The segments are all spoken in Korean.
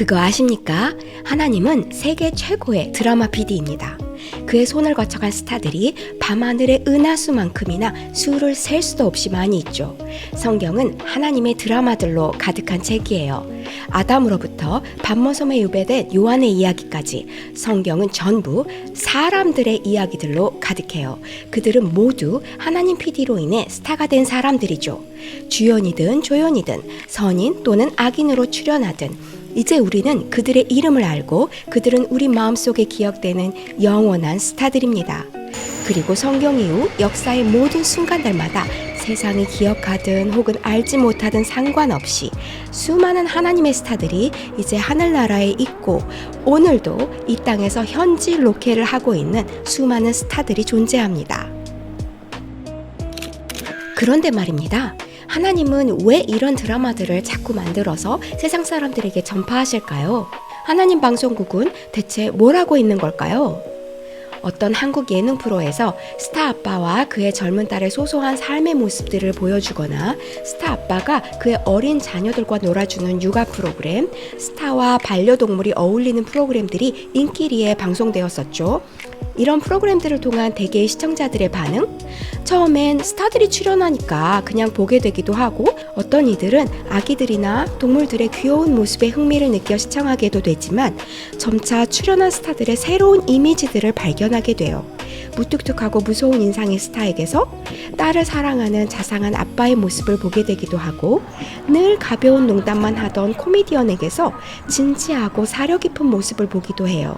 그거 아십니까? 하나님은 세계 최고의 드라마 PD입니다. 그의 손을 거쳐간 스타들이 밤하늘의 은하수만큼이나 수를 셀 수도 없이 많이 있죠. 성경은 하나님의 드라마들로 가득한 책이에요. 아담으로부터 밤모섬에 유배된 요한의 이야기까지 성경은 전부 사람들의 이야기들로 가득해요. 그들은 모두 하나님 PD로 인해 스타가 된 사람들이죠. 주연이든 조연이든 선인 또는 악인으로 출연하든 이제 우리는 그들의 이름을 알고 그들은 우리 마음속에 기억되는 영원한 스타들입니다. 그리고 성경 이후 역사의 모든 순간들마다 세상이 기억하든 혹은 알지 못하든 상관없이 수많은 하나님의 스타들이 이제 하늘나라에 있고 오늘도 이 땅에서 현지 로케를 하고 있는 수많은 스타들이 존재합니다. 그런데 말입니다. 하나님은 왜 이런 드라마들을 자꾸 만들어서 세상 사람들에게 전파하실까요? 하나님 방송국은 대체 뭘 하고 있는 걸까요? 어떤 한국 예능 프로에서 스타 아빠와 그의 젊은 딸의 소소한 삶의 모습들을 보여주거나 스타 아빠가 그의 어린 자녀들과 놀아주는 육아 프로그램, 스타와 반려동물이 어울리는 프로그램들이 인기리에 방송되었었죠. 이런 프로그램들을 통한 대개의 시청자들의 반응? 처음엔 스타들이 출연하니까 그냥 보게 되기도 하고 어떤 이들은 아기들이나 동물들의 귀여운 모습에 흥미를 느껴 시청하게도 되지만 점차 출연한 스타들의 새로운 이미지들을 발견하게 돼요. 무뚝뚝하고 무서운 인상의 스타에게서 딸을 사랑하는 자상한 아빠의 모습을 보게 되기도 하고 늘 가벼운 농담만 하던 코미디언에게서 진지하고 사려 깊은 모습을 보기도 해요.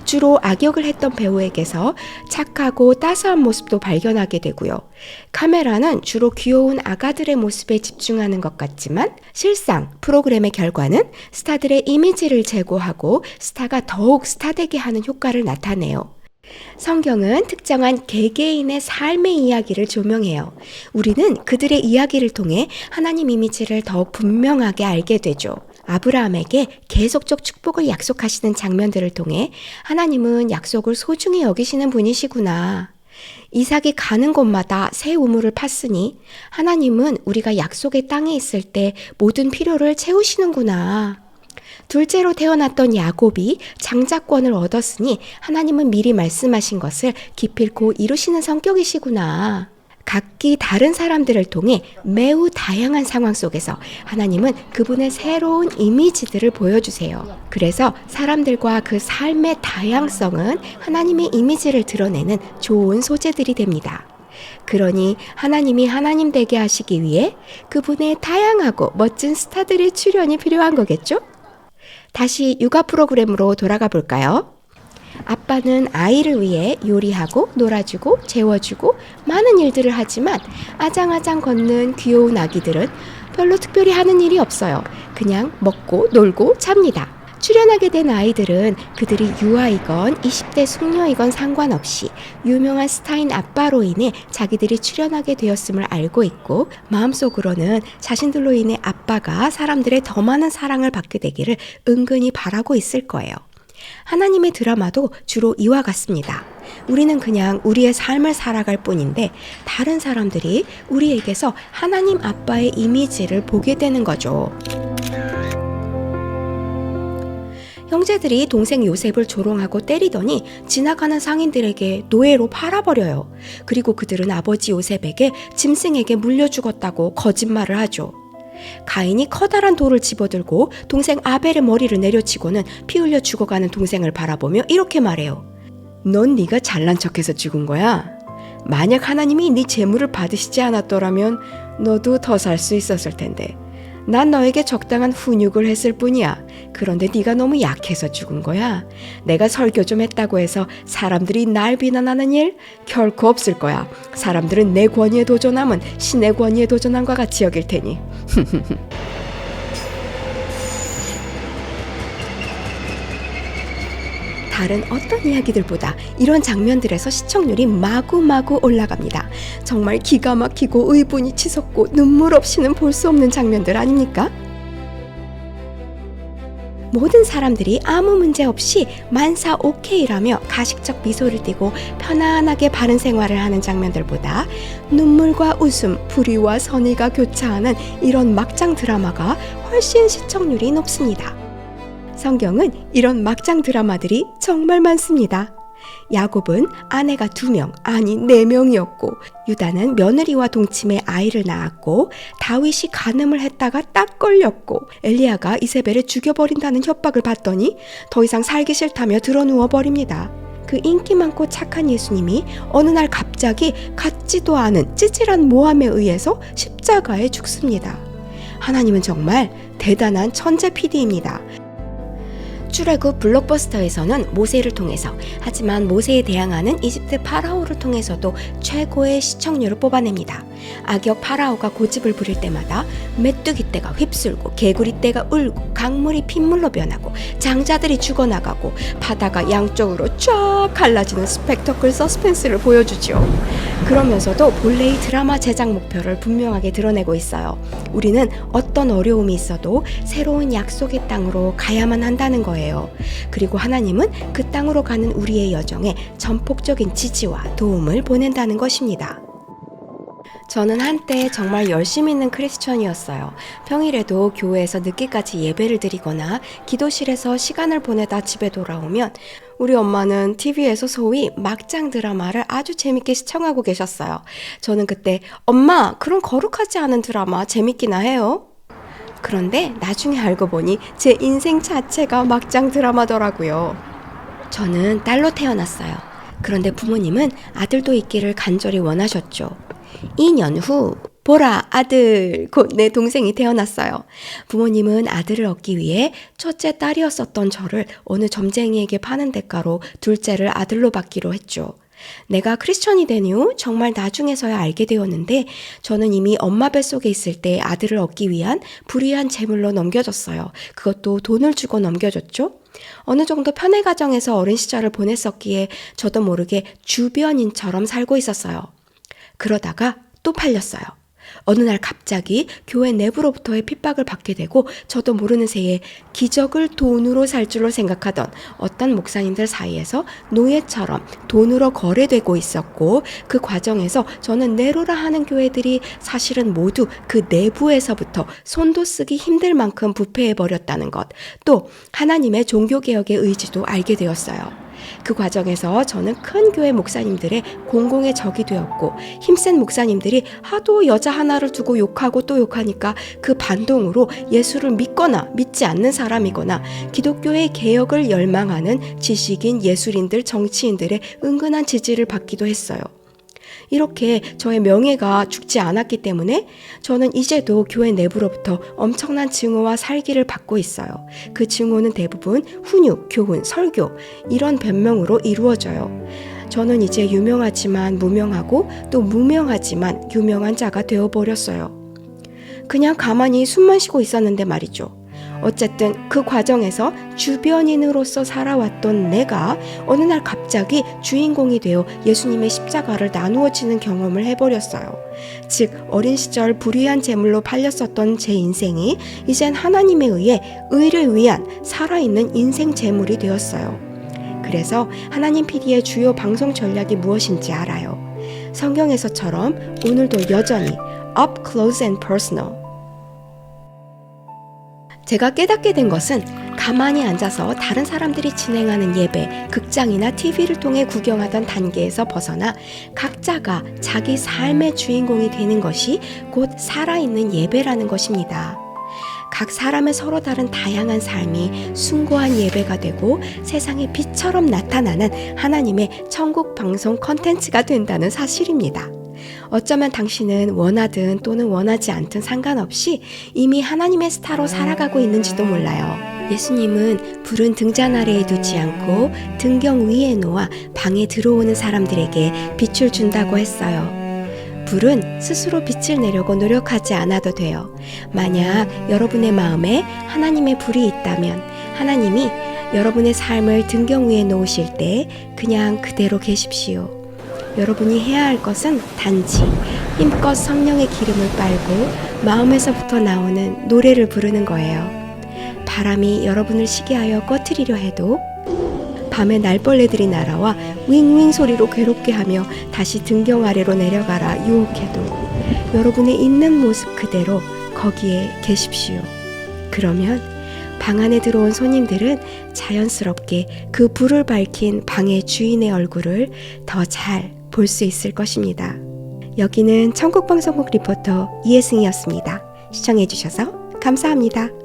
주로 악역을 했던 배우에게서 착하고 따스한 모습도 발견하게 되고요. 카메라는 주로 귀여운 아가들의 모습에 집중하는 것 같지만 실상 프로그램의 결과는 스타들의 이미지를 제고하고 스타가 더욱 스타되게 하는 효과를 나타내요. 성경은 특정한 개개인의 삶의 이야기를 조명해요. 우리는 그들의 이야기를 통해 하나님 이미지를 더욱 분명하게 알게 되죠. 아브라함에게 계속적 축복을 약속하시는 장면들을 통해 하나님은 약속을 소중히 여기시는 분이시구나. 이삭이 가는 곳마다 새 우물을 팠으니 하나님은 우리가 약속의 땅에 있을 때 모든 필요를 채우시는구나. 둘째로 태어났던 야곱이 장자권을 얻었으니 하나님은 미리 말씀하신 것을 기필코 이루시는 성격이시구나. 각기 다른 사람들을 통해 매우 다양한 상황 속에서 하나님은 그분의 새로운 이미지들을 보여주세요. 그래서 사람들과 그 삶의 다양성은 하나님의 이미지를 드러내는 좋은 소재들이 됩니다. 그러니 하나님이 하나님 되게 하시기 위해 그분의 다양하고 멋진 스타들의 출연이 필요한 거겠죠? 다시 육아 프로그램으로 돌아가 볼까요? 아빠는 아이를 위해 요리하고 놀아주고 재워주고 많은 일들을 하지만 아장아장 걷는 귀여운 아기들은 별로 특별히 하는 일이 없어요. 그냥 먹고 놀고 잡니다. 출연하게 된 아이들은 그들이 유아이건 20대 숙녀이건 상관없이 유명한 스타인 아빠로 인해 자기들이 출연하게 되었음을 알고 있고 마음속으로는 자신들로 인해 아빠가 사람들의 더 많은 사랑을 받게 되기를 은근히 바라고 있을 거예요. 하나님의 드라마도 주로 이와 같습니다. 우리는 그냥 우리의 삶을 살아갈 뿐인데 다른 사람들이 우리에게서 하나님 아빠의 이미지를 보게 되는 거죠. 형제들이 동생 요셉을 조롱하고 때리더니 지나가는 상인들에게 노예로 팔아버려요. 그리고 그들은 아버지 요셉에게 짐승에게 물려 죽었다고 거짓말을 하죠. 가인이 커다란 돌을 집어들고 동생 아벨의 머리를 내려치고는 피 흘려 죽어가는 동생을 바라보며 이렇게 말해요. 넌 네가 잘난 척해서 죽은 거야. 만약 하나님이 네 재물을 받으시지 않았더라면 너도 더 살 수 있었을 텐데. 난 너에게 적당한 훈육을 했을 뿐이야. 그런데 네가 너무 약해서 죽은 거야. 내가 설교 좀 했다고 해서 사람들이 날 비난하는 일 결코 없을 거야. 사람들은 내 권위에 도전함은 신의 권위에 도전함과 같이 여길 테니. 다른 어떤 이야기들보다 이런 장면들에서 시청률이 마구마구 올라갑니다. 정말 기가 막히고 의분이 치솟고 눈물 없이는 볼 수 없는 장면들 아닙니까? 모든 사람들이 아무 문제 없이 만사 오케이라며 가식적 미소를 띠고 편안하게 바른 생활을 하는 장면들보다 눈물과 웃음, 불의와 선의가 교차하는 이런 막장 드라마가 훨씬 시청률이 높습니다. 성경은 이런 막장 드라마들이 정말 많습니다. 야곱은 아내가 2명, 아니 4명이었고, 유다는 며느리와 동침해 아이를 낳았고, 다윗이 간음을 했다가 딱 걸렸고, 엘리야가 이세벨을 죽여버린다는 협박을 받더니 더 이상 살기 싫다며 드러누워버립니다. 그 인기 많고 착한 예수님이 어느 날 갑자기 같지도 않은 찌질한 모함에 의해서 십자가에 죽습니다. 하나님은 정말 대단한 천재 PD입니다. 출애굽 블록버스터에서는 모세를 통해서, 하지만 모세에 대항하는 이집트 파라오를 통해서도 최고의 시청률을 뽑아냅니다. 악역 파라오가 고집을 부릴 때마다 메뚜기 떼가 휩쓸고 개구리 떼가 울고 강물이 핏물로 변하고 장자들이 죽어나가고 바다가 양쪽으로 쫙 갈라지는 스펙터클 서스펜스를 보여주죠. 그러면서도 본래의 드라마 제작 목표를 분명하게 드러내고 있어요. 우리는 어떤 어려움이 있어도 새로운 약속의 땅으로 가야만 한다는 거예요. 그리고 하나님은 그 땅으로 가는 우리의 여정에 전폭적인 지지와 도움을 보낸다는 것입니다. 저는 한때 정말 열심히 있는 크리스천이었어요. 평일에도 교회에서 늦게까지 예배를 드리거나 기도실에서 시간을 보내다 집에 돌아오면 우리 엄마는 TV에서 소위 막장 드라마를 아주 재밌게 시청하고 계셨어요. 저는 그때 엄마, 그런 거룩하지 않은 드라마 재밌기나 해요. 그런데 나중에 알고 보니 제 인생 자체가 막장 드라마더라고요. 저는 딸로 태어났어요. 그런데 부모님은 아들도 있기를 간절히 원하셨죠. 2년 후 보라 아들, 곧 내 동생이 태어났어요. 부모님은 아들을 얻기 위해 첫째 딸이었었던 저를 어느 점쟁이에게 파는 대가로 둘째를 아들로 받기로 했죠. 내가 크리스천이 된 이후 정말 나중에서야 알게 되었는데, 저는 이미 엄마 뱃속에 있을 때 아들을 얻기 위한 불의한 제물로 넘겨졌어요. 그것도 돈을 주고 넘겨졌죠. 어느 정도 편의 가정에서 어린 시절을 보냈었기에 저도 모르게 주변인처럼 살고 있었어요. 그러다가 또 팔렸어요. 어느 날 갑자기 교회 내부로부터의 핍박을 받게 되고, 저도 모르는 새에 기적을 돈으로 살 줄로 생각하던 어떤 목사님들 사이에서 노예처럼 돈으로 거래되고 있었고, 그 과정에서 저는 네로라 하는 교회들이 사실은 모두 그 내부에서부터 손도 쓰기 힘들 만큼 부패해버렸다는 것, 또 하나님의 종교개혁의 의지도 알게 되었어요. 그 과정에서 저는 큰 교회 목사님들의 공공의 적이 되었고, 힘센 목사님들이 하도 여자 하나를 두고 욕하고 또 욕하니까 그 반동으로 예수를 믿거나 믿지 않는 사람이거나 기독교의 개혁을 열망하는 지식인, 예술인들, 정치인들의 은근한 지지를 받기도 했어요. 이렇게 저의 명예가 죽지 않았기 때문에 저는 이제도 교회 내부로부터 엄청난 증오와 살기를 받고 있어요. 그 증오는 대부분 훈육, 교훈, 설교 이런 변명으로 이루어져요. 저는 이제 유명하지만 무명하고 또 무명하지만 유명한 자가 되어버렸어요. 그냥 가만히 숨만 쉬고 있었는데 말이죠. 어쨌든 그 과정에서 주변인으로서 살아왔던 내가 어느 날 갑자기 주인공이 되어 예수님의 십자가를 나누어지는 경험을 해버렸어요. 즉, 어린 시절 불의한 제물로 팔렸었던 제 인생이 이젠 하나님에 의해 의를 위한 살아있는 인생 제물이 되었어요. 그래서 하나님 PD의 주요 방송 전략이 무엇인지 알아요. 성경에서처럼 오늘도 여전히 up close and personal. 제가 깨닫게 된 것은 가만히 앉아서 다른 사람들이 진행하는 예배, 극장이나 TV를 통해 구경하던 단계에서 벗어나 각자가 자기 삶의 주인공이 되는 것이 곧 살아있는 예배라는 것입니다. 각 사람의 서로 다른 다양한 삶이 숭고한 예배가 되고 세상의 빛처럼 나타나는 하나님의 천국 방송 컨텐츠가 된다는 사실입니다. 어쩌면 당신은 원하든 또는 원하지 않든 상관없이 이미 하나님의 스타로 살아가고 있는지도 몰라요. 예수님은 불은 등잔 아래에 두지 않고 등경 위에 놓아 방에 들어오는 사람들에게 빛을 준다고 했어요. 불은 스스로 빛을 내려고 노력하지 않아도 돼요. 만약 여러분의 마음에 하나님의 불이 있다면 하나님이 여러분의 삶을 등경 위에 놓으실 때 그냥 그대로 계십시오. 여러분이 해야 할 것은 단지 힘껏 성령의 기름을 빨고 마음에서부터 나오는 노래를 부르는 거예요. 바람이 여러분을 시게 하여 꺼트리려 해도, 밤에 날벌레들이 날아와 윙윙 소리로 괴롭게 하며 다시 등경 아래로 내려가라 유혹해도 여러분의 있는 모습 그대로 거기에 계십시오. 그러면 방 안에 들어온 손님들은 자연스럽게 그 불을 밝힌 방의 주인의 얼굴을 더 잘 볼 수 있을 것입니다. 여기는 천국방송국 리포터 이혜승이었습니다. 시청해주셔서 감사합니다.